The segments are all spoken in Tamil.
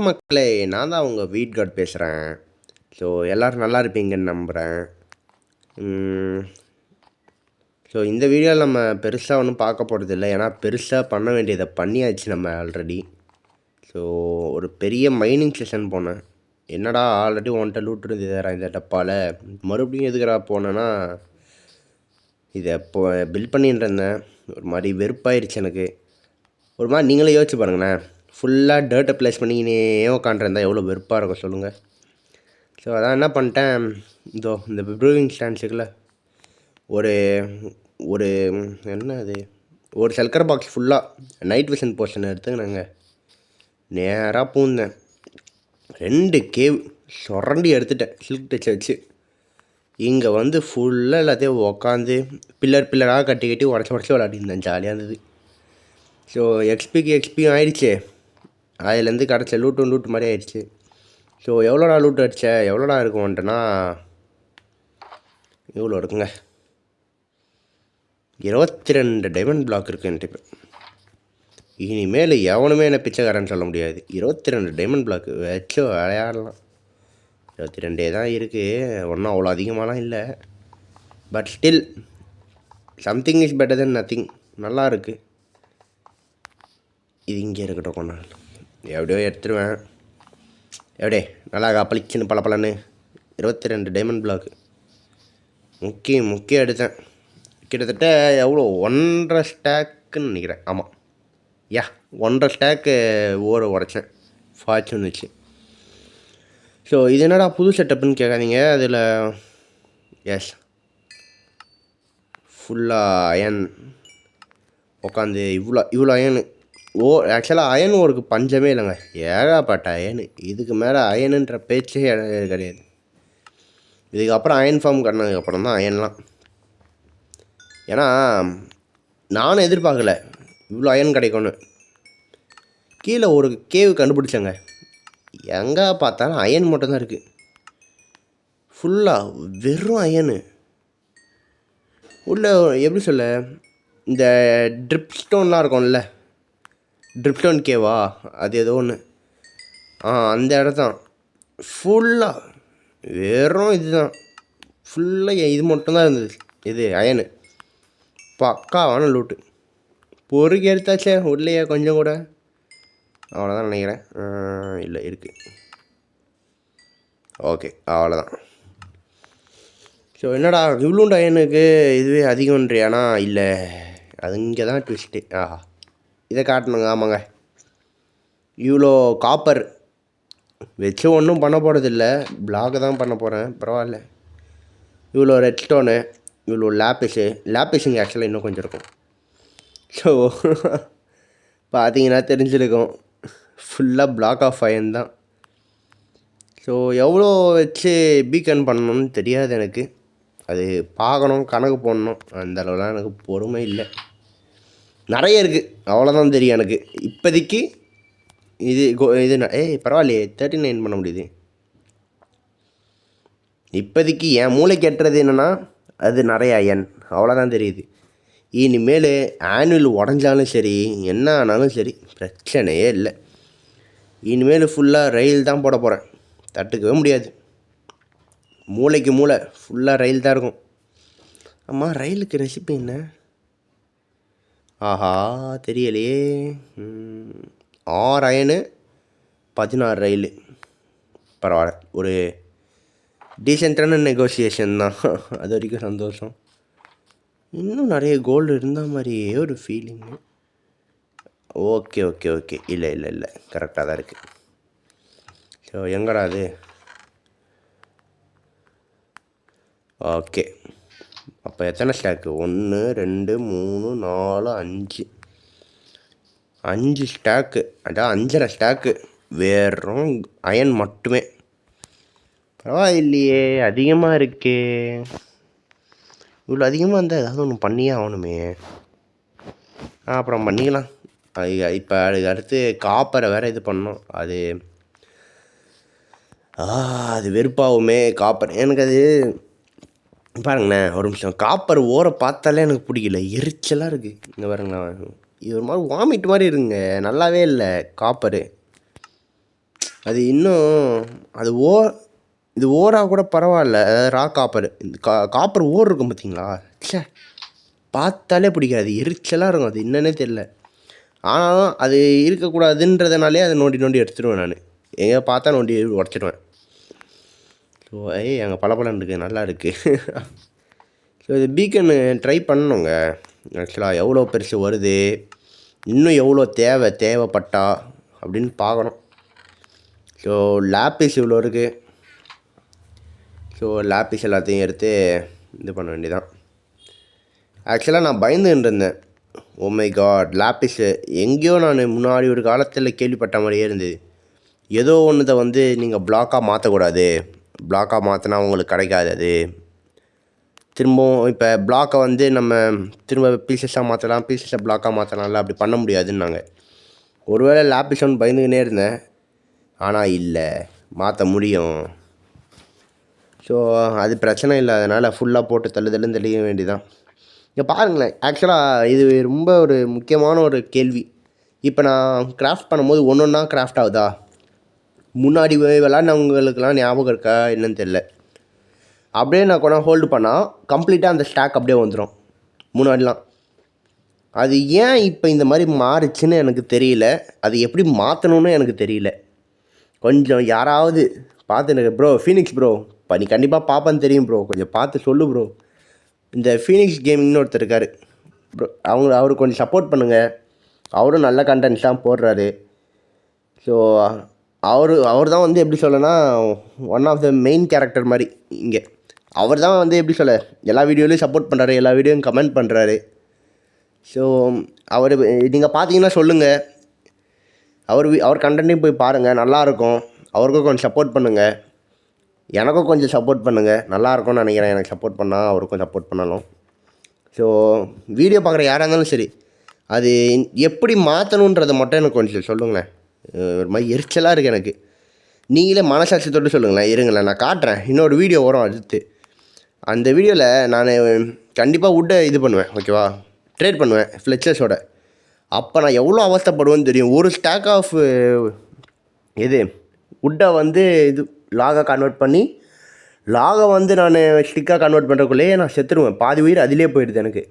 மக்களே, நான் தான் உங்க வீட் கார்ட் பேசுகிறேன். ஸோ எல்லோரும் நல்லா இருப்பீங்கன்னு நம்புகிறேன். ஸோ இந்த வீடியோவில் நம்ம பெருசாக ஒன்றும் பார்க்க போகிறதில்ல. ஏன்னா பெருசாக பண்ண வேண்டியதை பண்ணியாச்சு நம்ம ஆல்ரெடி. ஸோ ஒரு பெரிய மைனிங் செஷன் போனேன். என்னடா ஆல்ரெடி ஒன்ட்ட லூட் இருந்தது இந்த டப்பாவில், மறுபடியும் எதுக்குறா போனேன்னா இதை இப்போ பில்ட் பண்ணிட்டு இருந்தேன். ஒரு மாதிரி வெறுப்பாயிருச்சு எனக்கு. ஒரு மாதிரி நீங்களே யோசிச்சு பாருங்களேன், ஃபுல்லாக டேர்ட்டை ப்ளேஸ் பண்ணிக்கினே உட்காண்ட்ருந்தா எவ்வளோ வெறுப்பாக இருக்கும் சொல்லுங்கள். ஸோ அதான் என்ன பண்ணிட்டேன், இந்த ப்ரூவிங் ஸ்டாண்ட்ஸுக்குள்ள ஒரு ஒரு என்ன அது ஒரு சல்கர் பாக்ஸ் ஃபுல்லாக நைட் விஷன் போர்ஷன் எடுத்துக்கினாங்க. நேராக பூந்தேன். 2 கேவ் சுரண்டி எடுத்துட்டேன் சில்க் டச்சை வச்சு. இங்கே வந்து ஃபுல்லாக எல்லாத்தையும் உக்காந்து பில்லராக கட்டி உடச்சி விளையாடிருந்தேன். ஜாலியாக இருந்தது. ஸோ எக்ஸ்பியும் ஆயிடுச்சு. அதுலேருந்து கிடச்ச லூட்டு மாதிரி ஆயிடுச்சு. ஸோ எவ்வளோடா லூட் அடித்தேன், எவ்வளோடா இருக்கும்ன்ட்டுனா இவ்வளோ இருக்குங்க. 22 டைமண்ட் பிளாக் இருக்குன்ட்டு. இப்போ இனிமேல் எவனுமே என்ன பிச்சைக்காரன்னு சொல்ல முடியாது. 22 டைமண்ட் பிளாக் வச்சு விளையாடலாம். 22 தான் இருக்குது, ஒன்றும் அவ்வளோ அதிகமாகலாம் இல்லை. But still something is better then nothing. நல்லா இருக்குது. இது இங்கே இருக்கட்டும், கொண்டா எப்படியோ எடுத்துருவேன். எப்படியே நல்லா பளிச்சுன்னு பலன்னு 22 டைமண்ட் பிளாக்கு முக்கியம் எடுத்தேன். கிட்டத்தட்ட எவ்வளோ 1.5 ஸ்டாக்குன்னு நினைக்கிறேன். ஆமாம், 1.5 ஸ்டாக்கு உடைச்சேன் ஃபார்ச்சூன் வச்சு. ஸோ இது என்னடா புது செட்டப்புன்னு கேட்காதீங்க. அதில் எஸ் ஃபுல்லாக அயன் உட்காந்து இவ்வளோ அயனு. ஆக்சுவலாக அயன் ஒர்க்கு பஞ்சமே இல்லைங்க. ஏகப்பட்ட அயனு. இதுக்கு மேலே அயனுன்ற பேச்சே கிடையாது. இதுக்கப்புறம் அயன் ஃபார்ம் கட்டினதுக்கப்புறம் தான் அயன்லாம். ஏன்னா நானும் எதிர்பார்க்கல இவ்வளோ அயன் கிடைக்கும்னு. கீழே ஒரு கேவ் கண்டுபிடிச்சேங்க. எங்கே பார்த்தாலும் அயன் மட்டும்தான் இருக்குது. ஃபுல்லாக வெறும் அயனு. உள்ள எப்படி சொல்ல, இந்த ட்ரிப் ஸ்டோன்லாம் இருக்கும்ல, ட்ரிப் ஸ்டோன் கேவா அது ஏதோ ஒன்று, அந்த இடத்தான் ஃபுல்லாக வெறும் இதுதான். ஃபுல்லாக இது மட்டும்தான் இருந்தது. இது அயனு பக்காவான லூட்டு. பொறுக்கி எடுத்தாச்சே உள்ளேயே கொஞ்சம் கூட. அவ்வளோதான் நினைக்கிறேன். இல்லை இருக்குது. ஓகே, அவ்வளோதான். ஸோ என்னடா இவ்வளோண்டு அயனுக்கு இதுவே அதிகம்ன்றியானா? இல்லை, அது இங்கே தான் ட்விஸ்ட்டு. இதை காட்டணுங்க. ஆமாங்க, இவ்வளோ காப்பர் வச்சு ஒன்றும் பண்ண போகிறதில்ல, பிளாக் தான் பண்ண போகிறேன். பரவாயில்ல. இவ்வளோ ரெட் ஸ்டோனு, இவ்வளோ லேப்பிஸுங்க ஆக்சுவலாக இன்னும் கொஞ்சம் இருக்கும். ஸோ பார்த்தீங்கன்னா தெரிஞ்சிருக்கும், ஃபுல்லாக பிளாக் ஆஃப் அயன் தான். ஸோ எவ்வளோ வச்சு பீக்கன் பண்ணணும்னு தெரியாது எனக்கு. அது பார்க்கணும், கணக்கு போடணும். அந்த அளவுலாம் எனக்கு பொறுமை இல்லை. நிறைய இருக்குது, அவ்வளோதான் தெரியும் எனக்கு இப்போதைக்கு. இது பரவாயில்லையே 39 பண்ண முடியுது. இப்போதைக்கு என் மூளைக்கு எட்டுறது என்னென்னா அது நிறைய அயன், அவ்வளோதான் தெரியுது. இனிமேல் ஆனுவல் உடஞ்சாலும் சரி, என்ன ஆனாலும் சரி, பிரச்சனையே இல்லை. இனிமேல் ஃபுல்லாக ரயில் தான் போட போகிறேன். தட்டுக்கவே முடியாது. மூளைக்கு மூளை ஃபுல்லாக ரயில் தான் இருக்கும். ஆமாம், ரயிலுக்கு ரெசிபி என்ன? ஆஹா, தெரியலையே. 6 அயனு 16 ரயில். பரவாயில்ல, ஒரு டீசெண்டான நெகோசியேஷன் தான். அது வரைக்கும் சந்தோஷம். இன்னும் நிறைய கோல்டு இருந்த மாதிரியே ஒரு ஃபீலிங்கு. ஓகே, இல்லை கரெக்டாக தான் இருக்குது. ஸோ எங்கடா அது? ஓகே, அப்போ எத்தனை ஸ்டாக்கு? 1 2 3 4 5 ஸ்டாக்கு. அதான் 5.5 ஸ்டாக்கு வெறும் அயன் மட்டுமே. பரவாயில்லையே, அதிகமாக இருக்கே. இவ்வளோ அதிகமாக இருந்தால் ஏதாவது ஒன்று பண்ணியே ஆகணுமே. அப்புறம் பண்ணிக்கலாம். இப்போ அதுக்கு அடுத்து காப்பரை வேறு இது பண்ணோம். அது வெறுப்பாகுமே காப்பர். எனக்கு அது பாருங்களேன், ஒரு நிமிஷம். காப்பர் ஓரை பார்த்தாலே எனக்கு பிடிக்கல, எரிச்சலாக இருக்குது. இங்கே பாருங்களேன், இது ஒரு மாதிரி வாமிட் மாதிரி இருக்குங்க. நல்லாவே இல்லை காப்பரு. அது இன்னும் அது இது ஓரா கூட பரவாயில்ல. ரா காப்பர் இந்த காப்பர் ஓர் இருக்கும் பார்த்தீங்களா? ச்சே, பார்த்தாலே பிடிக்காது, எரிச்சலாக இருக்கும். அது என்னன்னே தெரில. ஆனாலும் அது இருக்கக்கூடாதுன்றதுனாலே அதை நோண்டி நோண்டி எடுத்துடுவேன் நான். எங்கே பார்த்தா நோண்டி உடச்சிடுவேன். ஸோ எங்கள் பலப்பலன் இருக்குது, நல்லா இருக்குது. ஸோ இது பீக்கன் ட்ரை பண்ணணுங்க. ஆக்சுவலாக எவ்வளோ பெருசு வருது, இன்னும் எவ்வளோ தேவைப்பட்டா அப்படின்னு பார்க்கணும். ஸோ லேப்பிஸ் இவ்வளோ இருக்குது. ஸோ லேப்பிஸ் எல்லாத்தையும் எடுத்து இது பண்ண வேண்டியதான். ஆக்சுவலாக நான் பயந்துகிட்டு இருந்தேன். ஓ மை காட், லேப்பிஸு எங்கேயோ நான் முன்னாடி ஒரு காலத்தில் கேள்விப்பட்ட மாதிரியே இருந்தது. ஏதோ ஒன்றுத்தை வந்து நீங்கள் பிளாக்காக மாற்றக்கூடாது, பிளாக்காக மாற்றினா உங்களுக்கு கிடைக்காது. அது திரும்பவும் இப்போ பிளாக்கை வந்து நம்ம திரும்ப பீசஸாக மாற்றலாம், பீசஸை பிளாக்காக மாற்றலாம்ல, அப்படி பண்ண முடியாதுன்னாங்க. ஒருவேளை லேப்பிஸ் ஒன்று பயந்துக்கினே இருந்தேன். ஆனால் இல்லை, மாற்ற முடியும். ஸோ அது பிரச்சனை இல்லை. அதனால் ஃபுல்லாக போட்டு தெளிக்க வேண்டியதான். இங்கே பாருங்களேன், ஆக்சுவலாக இது ரொம்ப ஒரு முக்கியமான ஒரு கேள்வி. இப்போ நான் கிராஃப்ட் பண்ணும்போது ஒன்று ஒன்றா கிராஃப்ட் ஆகுதா? முன்னாடி விளாட்னவங்களுக்கெல்லாம் ஞாபகம் இருக்கா என்னன்னு தெரில. அப்படியே நான் கொண்டா ஹோல்டு பண்ணால் கம்ப்ளீட்டாக அந்த ஸ்டாக் அப்படியே வந்துடும் முன்னாடிலாம். அது ஏன் இப்போ இந்த மாதிரி மாறுச்சுன்னு எனக்கு தெரியல. அது எப்படி மாற்றணுன்னு எனக்கு தெரியல. கொஞ்சம் யாராவது பார்த்து எனக்கு ப்ரோ, ஃபீனிக்ஸ் ப்ரோ, நீ கண்டிப்பாக பார்ப்பேன்னு தெரியும் ப்ரோ, கொஞ்சம் பார்த்து சொல்லு ப்ரோ. இந்த ஃபீனிக்ஸ் கேமிங்னு ஒருத்தர் இருக்கார் ப்ரோ, அவருக்கு கொஞ்சம் சப்போர்ட் பண்ணுங்கள். அவரும் நல்ல கண்டென்ட்ஸ் தான் போடுறாரு. ஸோ அவர் தான் வந்து எப்படி சொல்லனா, one of the main character மாதிரி இங்கே. அவர் தான் வந்து எப்படி சொல்ல, எல்லா வீடியோலையும் சப்போர்ட் பண்ணுறாரு, எல்லா வீடியோவும் கமெண்ட் பண்ணுறாரு. ஸோ நீங்கள் பார்த்தீங்கன்னா சொல்லுங்கள், அவர் கண்டென்ட்டையும் போய் பாருங்கள், நல்லாயிருக்கும். அவருக்கும் கொஞ்சம் சப்போர்ட் பண்ணுங்கள், எனக்கும் கொஞ்சம் சப்போர்ட் பண்ணுங்கள். நல்லாயிருக்கும்னு நினைக்கிறேன், எனக்கு சப்போர்ட் பண்ணால் அவருக்கும் சப்போர்ட் பண்ணணும். ஸோ வீடியோ பார்க்குற யாராக இருந்தாலும் சரி, அது எப்படி மாற்றணுன்றதை மட்டும் எனக்கு கொஞ்சம் சொல்லுங்களேன். ஒரு மாதிரி எரிச்சலாக இருக்குது எனக்கு. நீங்களே மனசாட்சி தொட்டு சொல்லுங்களேன். இருங்களேன், நான் காட்டுறேன். இன்னொரு வீடியோ வரும் அடுத்து. அந்த வீடியோவில் நான் கண்டிப்பாக வுட்டை இது பண்ணுவேன், ஓகேவா, ட்ரேட் பண்ணுவேன் ஃப்ளெச்சர்ஸோட. அப்போ நான் எவ்வளோ அவஸ்தைப்படுவேன்னு தெரியும். ஒரு ஸ்டாக் ஆஃப் வுட்டை வந்து இது லாகை கன்வெர்ட் பண்ணி, லாகை வந்து நான் ஸ்டிக்காக கன்வெர்ட் பண்ணுறக்குள்ளேயே நான் செத்துருவேன். பாதி உயிர் அதிலே போயிடுது எனக்கு.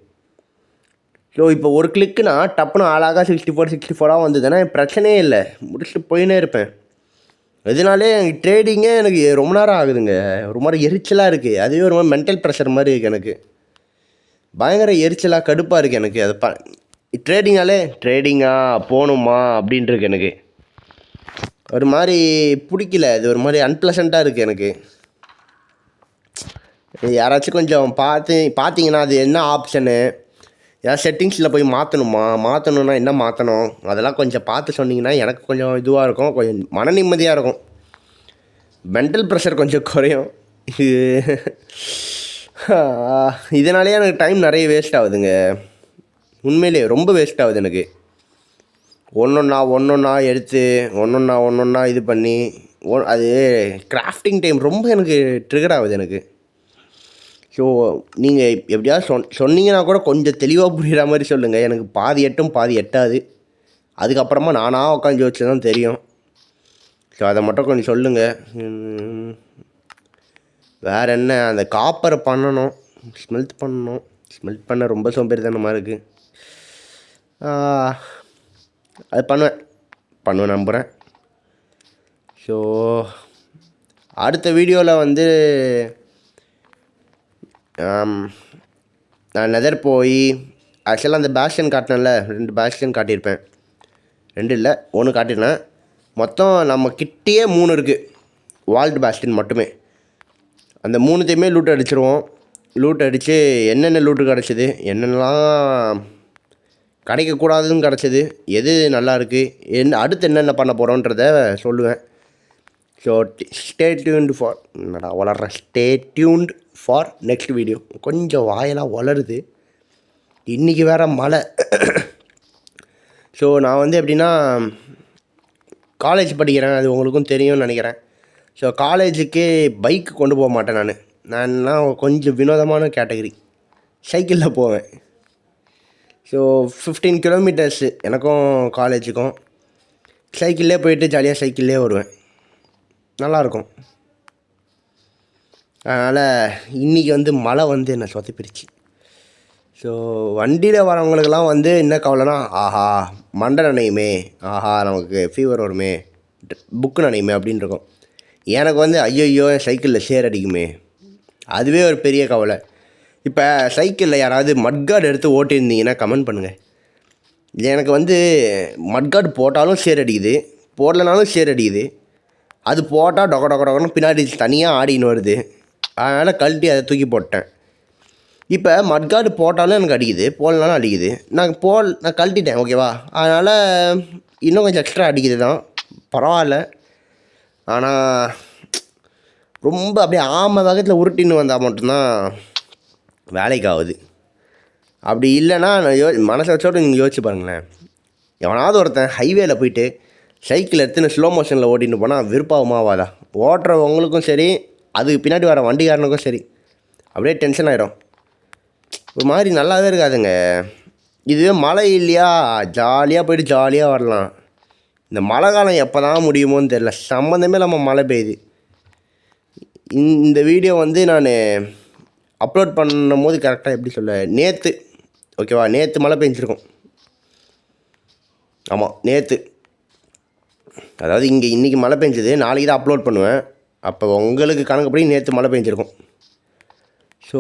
ஸோ இப்போ ஒரு கிளிக்குனா டப்புன்னு அழகாக 64 வந்ததுன்னா பிரச்சனையே இல்லை, முடிச்சுட்டு போயினே இருப்பேன். இதனாலே எனக்கு ட்ரேடிங்கே எனக்கு ரொம்ப நேரம் ஆகுதுங்க. ஒரு மாதிரி எரிச்சலாக இருக்குது. அதுவே ஒரு மாதிரி மென்டல் ப்ரெஷர் மாதிரி இருக்குது எனக்கு. பயங்கர எரிச்சலாக கடுப்பாக இருக்குது எனக்கு. அது ட்ரேடிங்காக போகணுமா அப்படின்ட்டுருக்கு எனக்கு. ஒரு மாதிரி பிடிக்கல, அது ஒரு மாதிரி அன்பிளசண்ட்டாக இருக்குது எனக்கு. யாராச்சும் கொஞ்சம் பார்த்தீங்கன்னா அது என்ன ஆப்ஷனு, ஏதாவது செட்டிங்ஸில் போய் மாற்றணுன்னா என்ன மாற்றணும், அதெல்லாம் கொஞ்சம் பார்த்து சொன்னிங்கன்னா எனக்கு கொஞ்சம் இதுவாக இருக்கும், கொஞ்சம் மன நிம்மதியாக இருக்கும், மென்டல் ப்ரெஷர் கொஞ்சம் குறையும். இதனாலேயே எனக்கு டைம் நிறைய வேஸ்ட் ஆகுதுங்க. உண்மையிலே ரொம்ப வேஸ்ட் ஆகுது எனக்கு. ஒன்றொன்னா எடுத்து ஒன்றொன்னா இது பண்ணி அது கிராஃப்டிங் டைம் ரொம்ப எனக்கு ட்ரிகர் ஆகுது எனக்கு. ஸோ நீங்கள் எப்படியாவது சொன்னீங்கன்னா கூட கொஞ்சம் தெளிவாக புரிகிற மாதிரி சொல்லுங்கள். எனக்கு பாதி எட்டும் பாதி எட்டாது. அதுக்கப்புறமா நானாக உட்காந்து யோசிச்சு தான் தெரியும். ஸோ அதை மட்டும் கொஞ்சம் சொல்லுங்கள். வேறு என்ன, அந்த காப்பரை பண்ணணும், ஸ்மெல்ட் பண்ண ரொம்ப சோம்பேறித்தனமாக இருக்குது. அது பண்ணுவேன் நம்புகிறேன். ஸோ அடுத்த வீடியோவில் வந்து நான் நெதர் போய் ஆக்சுவலாக அந்த பேஸ்டியன் காட்டினேன்ல, 2 பேஸ்டியன் காட்டியிருப்பேன். 2 இல்லை 1 காட்டியிருந்தேன். மொத்தம் நம்ம கிட்டேயே 3 இருக்குது, வால்ட் பேஸ்டியன் மட்டுமே. அந்த 3த்தையுமே லூட் அடிச்சிருவோம். லூட் அடித்து என்னென்ன லூட்டு கிடச்சிது, என்னென்னலாம் கிடைக்கக்கூடாதுன்னு கிடச்சிது, எது நல்லா இருக்குது, அடுத்து என்னென்ன பண்ண போகிறோன்றத சொல்லுவேன். So stay tuned for next video. கொஞ்சம் வாயெல்லாம் வளருது, இன்றைக்கி வேறு மழை. ஸோ நான் வந்து எப்படின்னா காலேஜ் படிக்கிறேன், அது உங்களுக்கும் தெரியும்னு நினைக்கிறேன். ஸோ காலேஜுக்கு பைக் கொண்டு போக மாட்டேன். நான் கொஞ்சம் வினோதமான கேட்டகரி, சைக்கிளில் போவேன். ஸோ 15 கிலோமீட்டர்ஸு எனக்கும் காலேஜுக்கும். சைக்கிள்லே போயிட்டு ஜாலியாக சைக்கிள்லே வருவேன். நல்லாயிருக்கும். அதனால் இன்றைக்கி வந்து மழை வந்து என்னை சொதப்பிடுச்சு. ஸோ வண்டியில் வரவங்களுக்கெல்லாம் வந்து என்ன கவலைனா, ஆஹா மண்டை நனையுமே, ஆஹா நமக்கு ஃபீவர் வருமே, புக்கு நனையுமே அப்படின்னு இருக்கும். எனக்கு வந்து ஐயோ சைக்கிளில் சேர் அடிக்குமே, அதுவே ஒரு பெரிய கவலை. இப்போ சைக்கிளில் யாராவது மட்கார்டு எடுத்து ஓட்டியிருந்தீங்கன்னா கமெண்ட் பண்ணுங்கள். எனக்கு வந்து மட்கார்டு போட்டாலும் சேர் அடிக்குது, போடலனாலும் சேர் அடிக்குது. அது போட்டால் டொக்க டொக்க டொக்கன்னு பின்னாடி தனியாக ஆடின்னு வருது. அதனால் கழட்டி அதை தூக்கி போட்டேன். இப்போ மட்கார்டு போட்டாலும் எனக்கு அடிக்குது, போடலனாலும் அடிக்குது. நான் கழட்டிட்டேன், ஓகேவா? அதனால் இன்னும் கொஞ்சம் எக்ஸ்ட்ரா அடிக்குது தான், பரவாயில்ல. ஆனால் ரொம்ப அப்படியே ஆமை வேகத்தில் உருட்டின்னு வந்தால் மட்டும்தான் வேலைக்கு ஆகுது. அப்படி இல்லைன்னா நான் மனசை வச்சோட நீங்கள் யோசிச்சு பாருங்களேன். எவனாவது ஒருத்தன் ஹைவேல போயிட்டு சைக்கிள் எடுத்துன்னு ஸ்லோ மோஷனில் ஓட்டின்னு போனால் விருப்பமாவாதா? ஓட்டுறவங்களுக்கும் சரி, அதுக்கு பின்னாடி வர வண்டிக்காரனுக்கும் சரி, அப்படியே டென்ஷன் ஆகிடும். ஒரு மாதிரி நல்லாவே இருக்காதுங்க. இதுவே மழை இல்லையா, ஜாலியாக போய்ட்டு ஜாலியாக வரலாம். இந்த மழை காலம் எப்போ தான் முடியுமோன்னு தெரில, சம்மந்தமே இல்லாமல் மழை பெய்யுது. இந்த வீடியோ வந்து நான் அப்லோட் பண்ணும் போது கரெக்டாக எப்படி சொல்ல, நேற்று, ஓகேவா? நேற்று மழை பெஞ்சிருக்கும். ஆமாம், நேற்று. அதாவது இன்றைக்கி மழை பெஞ்சது, நாளைக்கு தான் அப்லோட் பண்ணுவேன். அப்போ உங்களுக்கு கணக்குப்படி நேற்று மழை பெஞ்சிருக்கும். ஸோ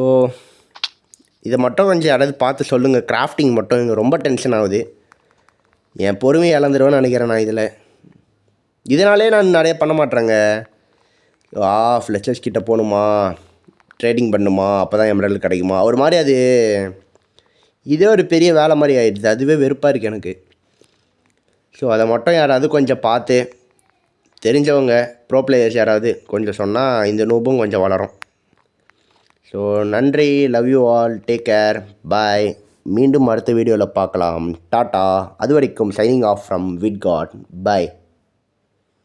இதை மட்டும் கொஞ்சம் யாராவது பார்த்து சொல்லுங்கள். கிராஃப்டிங் மட்டும் இங்கே ரொம்ப டென்ஷன் ஆகுது. என் பொறுமையை இழந்துருவேன்னு நினைக்கிறேன் நான் இதில். இதனாலே நான் நிறைய பண்ண மாட்டேறேங்க. ஃப்ளெச்சர்ஸ் கிட்டே போகணுமா, ட்ரேடிங் பண்ணணுமா, அப்போ தான் எம்ரல்டு கிடைக்குமா, ஒரு மாதிரி அது இதே ஒரு பெரிய வேலை மாதிரி ஆகிடுது. அதுவே வெறுப்பாக இருக்குது எனக்கு. ஸோ அதை மட்டும் யாராவது கொஞ்சம் பார்த்து தெரிஞ்சவங்க ப்ரோ பிளேயர்ஸ் யாராவது கொஞ்சம் சொன்னால் இந்த நூபும் கொஞ்சம் வளரும். ஸோ நன்றி, love you all, take care, bye. மீண்டும் அடுத்த வீடியோவில் பார்க்கலாம். டாட்டா. அது வரைக்கும் signing off from with God. Bye.